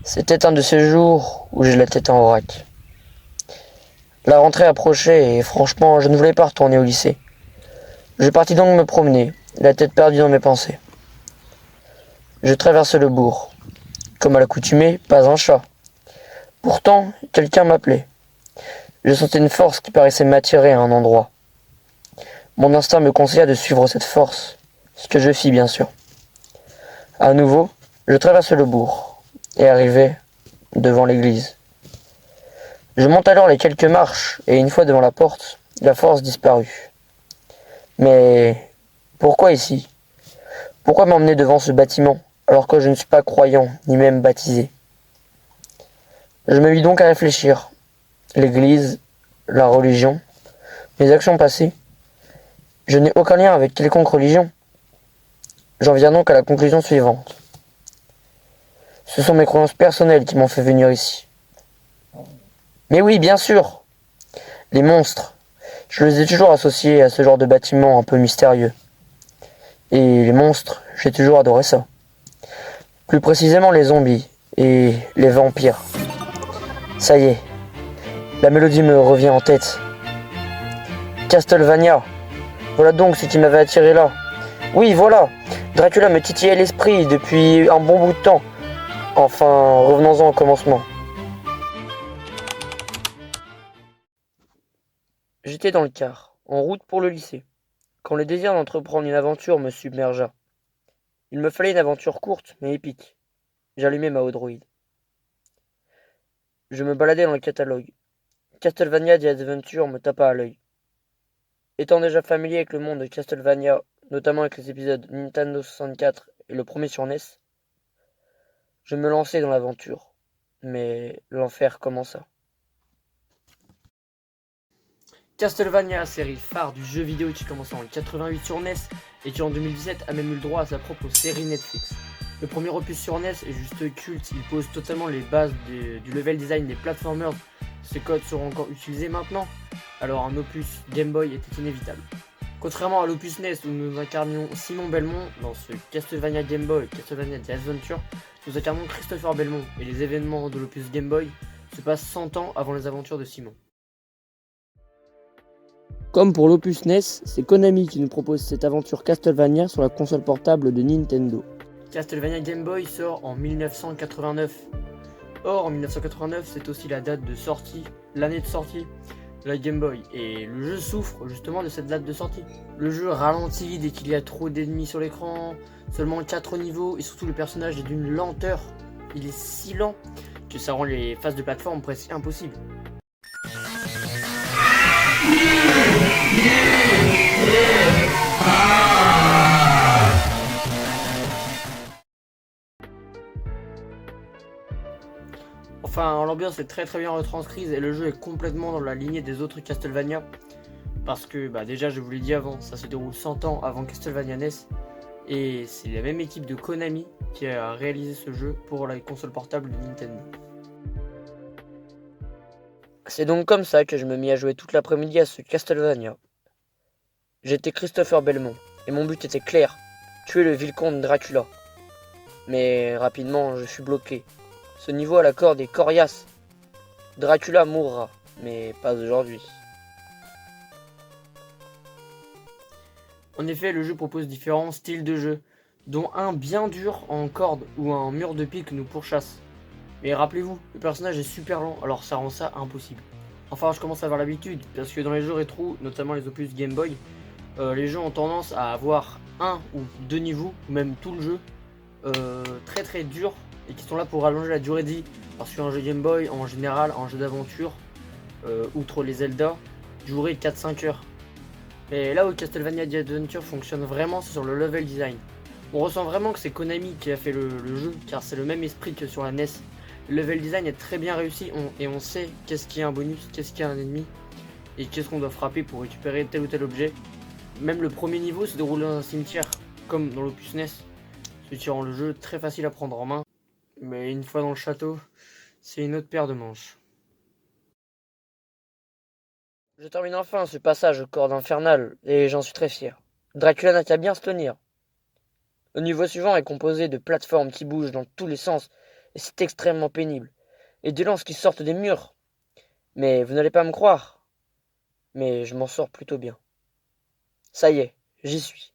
C'était un de ces jours où j'ai la tête en vrac. La rentrée approchait et franchement, je ne voulais pas retourner au lycée. Je partis donc me promener, la tête perdue dans mes pensées. Je traversais le bourg. Comme à l'accoutumée, pas un chat. Pourtant, quelqu'un m'appelait. Je sentais une force qui paraissait m'attirer à un endroit. Mon instinct me conseilla de suivre cette force, ce que je fis bien sûr. À nouveau, je traversai le bourg et arrivai devant l'église. Je monte alors les quelques marches et une fois devant la porte, la force disparut. Mais pourquoi ici? Pourquoi m'emmener devant ce bâtiment alors que je ne suis pas croyant ni même baptisé? Je me mis donc à réfléchir. L'église, la religion, mes actions passées. Je n'ai aucun lien avec quelconque religion. J'en viens donc à la conclusion suivante. Ce sont mes croyances personnelles qui m'ont fait venir ici. Mais oui, bien sûr, les monstres. Je les ai toujours associés à ce genre de bâtiment un peu mystérieux. Et les monstres, j'ai toujours adoré ça. Plus précisément les zombies et les vampires. Ça y est, la mélodie me revient en tête. Castlevania, voilà donc ce qui m'avait attiré là. Oui, voilà, Dracula me titillait l'esprit depuis un bon bout de temps. Enfin, revenons-en au commencement. J'étais dans le car, en route pour le lycée, quand le désir d'entreprendre une aventure me submergea. Il me fallait une aventure courte mais épique. J'allumai ma Odroid. Je me baladais dans le catalogue. Castlevania The Adventure me tapa à l'œil. Étant déjà familier avec le monde de Castlevania, notamment avec les épisodes Nintendo 64 et le premier sur NES, je me lançai dans l'aventure. Mais l'enfer commença. Castlevania, série phare du jeu vidéo qui commença en 88 sur NES et qui en 2017 a même eu le droit à sa propre série Netflix. Le premier opus sur NES est juste culte, il pose totalement les bases du level design des platformers. Ces codes seront encore utilisés maintenant, alors un opus Game Boy était inévitable. Contrairement à l'opus NES où nous incarnions Simon Belmont, dans ce Castlevania Game Boy, Castlevania The Adventure, nous incarnons Christopher Belmont et les événements de l'opus Game Boy se passent 100 ans avant les aventures de Simon. Comme pour l'opus NES, c'est Konami qui nous propose cette aventure Castlevania sur la console portable de Nintendo. Castlevania Game Boy sort en 1989. Or, en 1989, c'est aussi la date de sortie, l'année de sortie de la Game Boy. Et le jeu souffre justement de cette date de sortie. Le jeu ralentit dès qu'il y a trop d'ennemis sur l'écran, seulement 4 niveaux, et surtout le personnage est d'une lenteur. Il est si lent que ça rend les phases de plateforme presque impossibles. Enfin, l'ambiance est très bien retranscrite et le jeu est complètement dans la lignée des autres Castlevania. Parce que, déjà, je vous l'ai dit avant, ça se déroule 100 ans avant Castlevania NES. Et c'est la même équipe de Konami qui a réalisé ce jeu pour la console portable de Nintendo. C'est donc comme ça que je me mis à jouer toute l'après-midi à ce Castlevania. J'étais Christopher Belmont, et mon but était clair, tuer le vicomte Dracula. Mais rapidement, je fus bloqué. Ce niveau à la corde est coriace. Dracula mourra, mais pas aujourd'hui. En effet, le jeu propose différents styles de jeu, dont un bien dur en corde où un mur de pique nous pourchasse. Mais rappelez-vous, le personnage est super lent, alors ça rend ça impossible. Enfin, je commence à avoir l'habitude, parce que dans les jeux rétro, notamment les opus Game Boy, les jeux ont tendance à avoir un ou deux niveaux, ou même tout le jeu, très dur, et qui sont là pour rallonger la durée de vie. Parce qu'un jeu Game Boy, en général, un jeu d'aventure, outre les Zelda, durait 4-5 heures. Et là où Castlevania The Adventure fonctionne vraiment, c'est sur le level design. On ressent vraiment que c'est Konami qui a fait le jeu, car c'est le même esprit que sur la NES. Le level design est très bien réussi, et on sait qu'est-ce qui est un bonus, qu'est-ce qui est un ennemi, et qu'est-ce qu'on doit frapper pour récupérer tel ou tel objet. Même le premier niveau se déroule dans un cimetière, comme dans l'opus NES, ce qui rend le jeu très facile à prendre en main. Mais une fois dans le château, c'est une autre paire de manches. Je termine enfin ce passage aux cordes infernales, et j'en suis très fier. Dracula n'a qu'à bien se tenir. Le niveau suivant est composé de plateformes qui bougent dans tous les sens, et c'est extrêmement pénible. Et des lances qui sortent des murs. Mais vous n'allez pas me croire. Mais je m'en sors plutôt bien. Ça y est, j'y suis.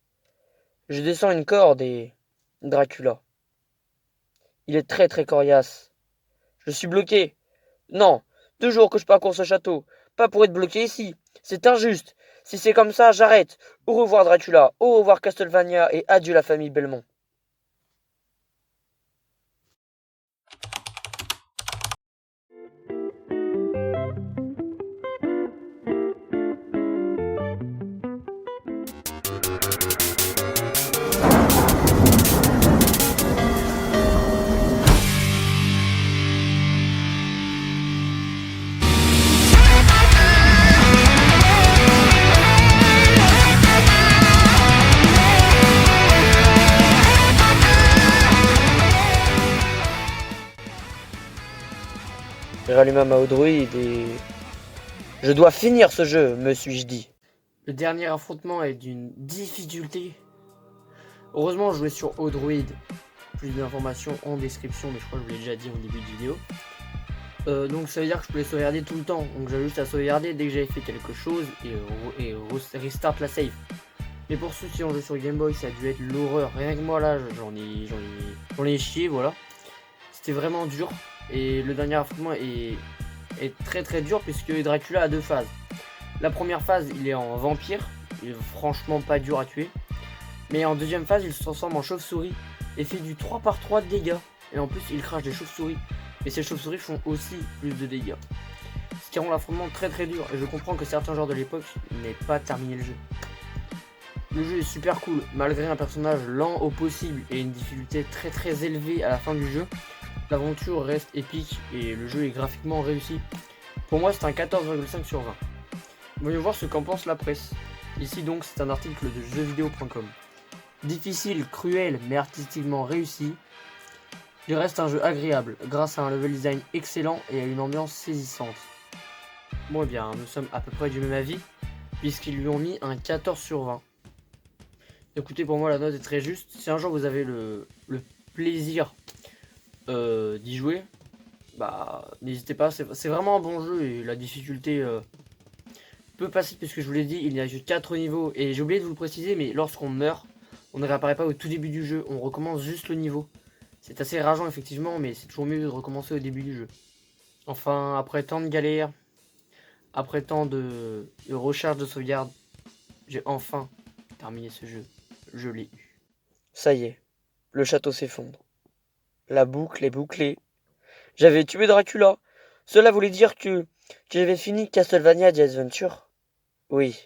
Je descends une corde et... Dracula. Il est très très coriace. Je suis bloqué. Non, 2 jours que je parcours ce château. Pas pour être bloqué ici. C'est injuste. Si c'est comme ça, j'arrête. Au revoir Dracula, au revoir Castlevania et adieu la famille Belmont. J'ai rallumé ma Odroid et... Je dois finir ce jeu, me suis-je dit. Le dernier affrontement est d'une difficulté. Heureusement, je jouais sur Odroid. Plus d'informations en description, mais je crois que je vous l'ai déjà dit en début de vidéo. Donc ça veut dire que je pouvais sauvegarder tout le temps. Donc j'avais juste à sauvegarder dès que j'avais fait quelque chose et restart la save. Mais pour ceux qui ont joué sur Game Boy, ça a dû être l'horreur. Rien que moi là, j'en ai chié, voilà. C'était vraiment dur. Et le dernier affrontement est très très dur puisque Dracula a 2 phases. La première phase, il est en vampire. Il est franchement pas dur à tuer. Mais en deuxième phase, il se transforme en chauve-souris et fait du 3/3 de dégâts. Et en plus, il crache des chauves-souris. Et ces chauves-souris font aussi plus de dégâts. Ce qui rend l'affrontement très très dur. Et je comprends que certains joueurs de l'époque n'aient pas terminé le jeu. Le jeu est super cool, malgré un personnage lent au possible et une difficulté très très élevée à la fin du jeu. L'aventure reste épique et le jeu est graphiquement réussi. Pour moi, c'est un 14,5 sur 20. Voyons voir ce qu'en pense la presse. Ici donc, c'est un article de jeuxvideo.com. Difficile, cruel, mais artistiquement réussi, il reste un jeu agréable, grâce à un level design excellent et à une ambiance saisissante. Bon eh bien, nous sommes à peu près du même avis, puisqu'ils lui ont mis un 14 sur 20. Écoutez, pour moi la note est très juste. Si un jour vous avez le plaisir d'y jouer, bah n'hésitez pas, c'est vraiment un bon jeu et la difficulté peut passer, puisque je vous l'ai dit, il n'y a que 4 niveaux. Et j'ai oublié de vous le préciser, mais lorsqu'on meurt, on ne réapparaît pas au tout début du jeu, on recommence juste le niveau. C'est assez rageant effectivement, mais c'est toujours mieux de recommencer au début du jeu. Enfin, après tant de galères, après tant de recherche de sauvegarde, j'ai enfin terminé ce jeu. Je l'ai eu. Ça y est, le château s'effondre. La boucle est bouclée. J'avais tué Dracula. Cela voulait dire que j'avais fini Castlevania The Adventure. Oui.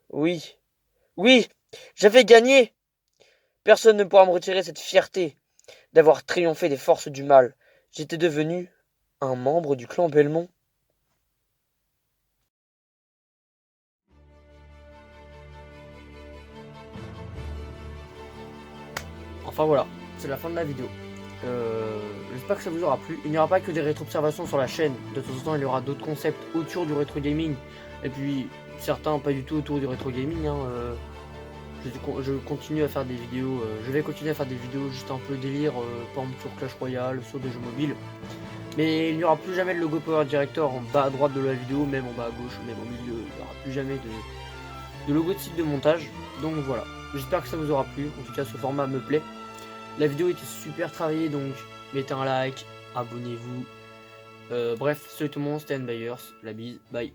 Oui. Oui, j'avais gagné. Personne ne pourra me retirer cette fierté d'avoir triomphé des forces du mal. J'étais devenu un membre du clan Belmont. Enfin voilà, c'est la fin de la vidéo. J'espère que ça vous aura plu. Il n'y aura pas que des rétro-observations sur la chaîne. De temps en temps, il y aura d'autres concepts autour du rétro gaming. Et puis, certains pas du tout autour du rétro gaming. Je continue à faire des vidéos. Je vais continuer à faire des vidéos juste un peu délire, par exemple sur Clash Royale, sur des jeux mobiles. Mais il n'y aura plus jamais le logo Power Director en bas à droite de la vidéo, même en bas à gauche, même au milieu. Il n'y aura plus jamais de logo de site de montage. Donc voilà. J'espère que ça vous aura plu. En tout cas, ce format me plaît. La vidéo était super travaillée, donc mettez un like, abonnez-vous. Bref, salut tout le monde, c'était Byers, la bise, bye.